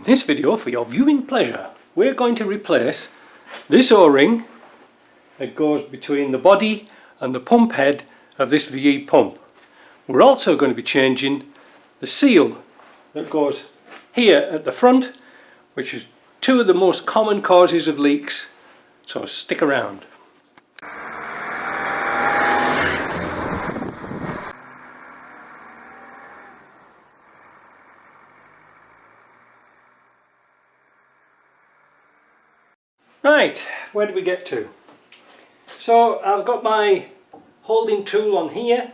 In this video, for your viewing pleasure, we're going to replace this O-ring that goes between the body and the pump head of this VE pump. We're also going to be changing the seal that goes here at the front, which is two of the most common causes of leaks, so stick around. Right, where did we get to? So I've got my holding tool on here.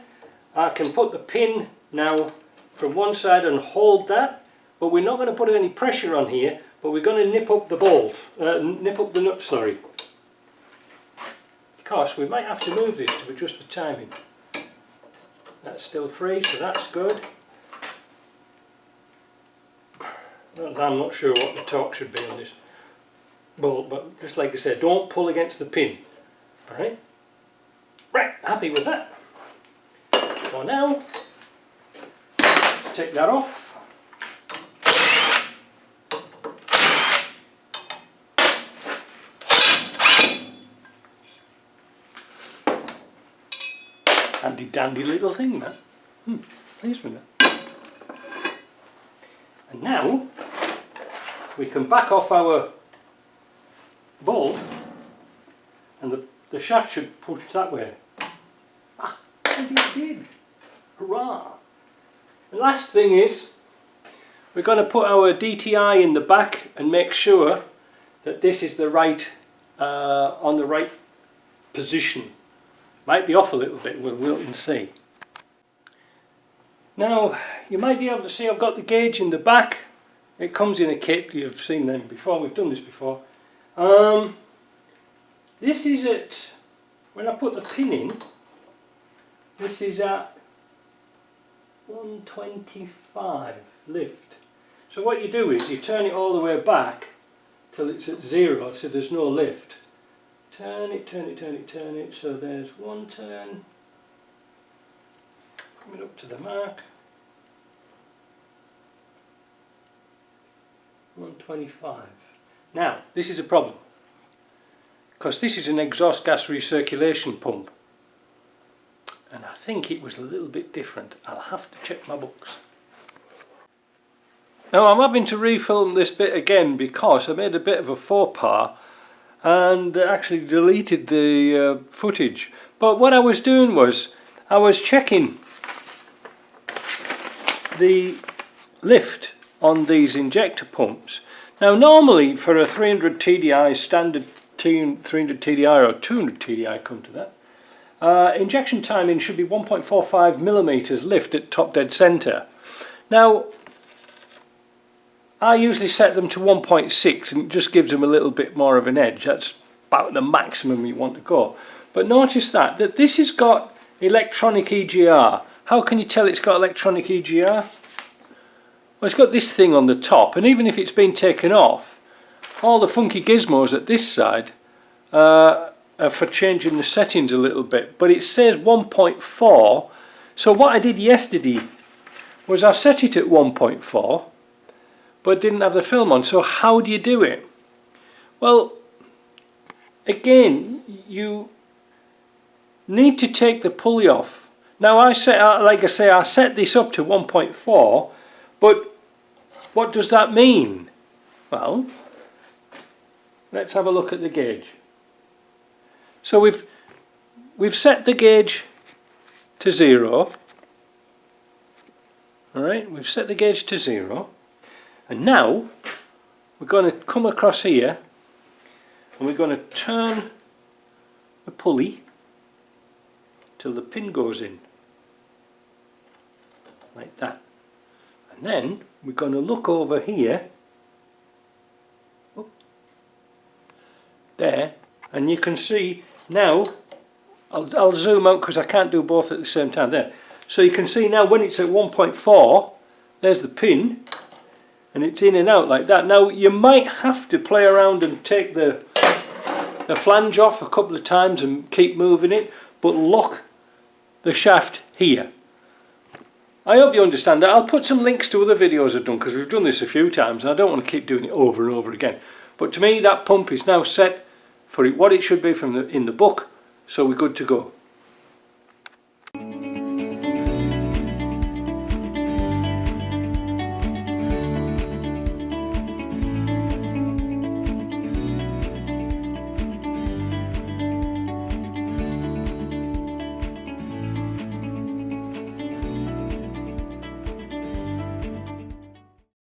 I can put the pin now from one side and hold that, but we're not going to put any pressure on here, but we're going to nip up the bolt, nip up the nut, sorry. Because we might have to move this to adjust the timing. That's still free, so that's good. I'm not sure what the torque should be on this bolt, but just like I said, don't pull against the pin. Alright? Right, happy with that. So now, take that off. Handy dandy little thing, that. Pleased with that. And now, we can back off our bolt, and the shaft should push that way. Ah, it did! Hurrah! The last thing is, we're going to put our DTI in the back and make sure that this is the right, on the right position. Might be off a little bit, we'll wait and see. Now, you might be able to see I've got the gauge in the back. It comes in a kit, you've seen them before, we've done this before. This is at, when I put the pin in, this is at 125 lift. So what you do is you turn it all the way back till it's at 0, so there's no lift. Turn it, turn it, turn it, turn it, so there's one turn, coming up to the mark, 125. Now, this is a problem, because this is an exhaust gas recirculation pump, and I think it was a little bit different. I'll have to check my books. Now I'm having to refilm this bit again because I made a bit of a faux pas and actually deleted the footage. But what I was doing was I was checking the lift on these injector pumps. Now normally for a 300 TDI, standard 300 TDI or 200 TDI, come to that, injection timing should be 1.45 millimeters lift at top dead center. Now I usually set them to 1.6 and it just gives them a little bit more of an edge. That's about the maximum you want to go. But notice that this has got electronic EGR. How can you tell it's got electronic EGR? Well, it's got this thing on the top, and even if it's been taken off, all the funky gizmos at this side are for changing the settings a little bit. But it says 1.4, so what I did yesterday was I set it at 1.4, but didn't have the film on. So how do you do it? Well, again, you need to take the pulley off. Now I set, like I say, I set this up to 1.4, but what does that mean? Well, let's have a look at the gauge. So we've set the gauge to 0. Alright, we've set the gauge to 0. And now we're going to come across here and we're going to turn the pulley till the pin goes in, like that. And then we're going to look over here, there, and you can see now, I'll zoom out because I can't do both at the same time there. So you can see now when it's at 1.4, there's the pin, and it's in and out like that. Now you might have to play around and take the flange off a couple of times and keep moving it, but lock the shaft here. I hope you understand that. I'll put some links to other videos I've done, because we've done this a few times and I don't want to keep doing it over and over again. But to me, that pump is now set for what it should be in the book, so we're good to go.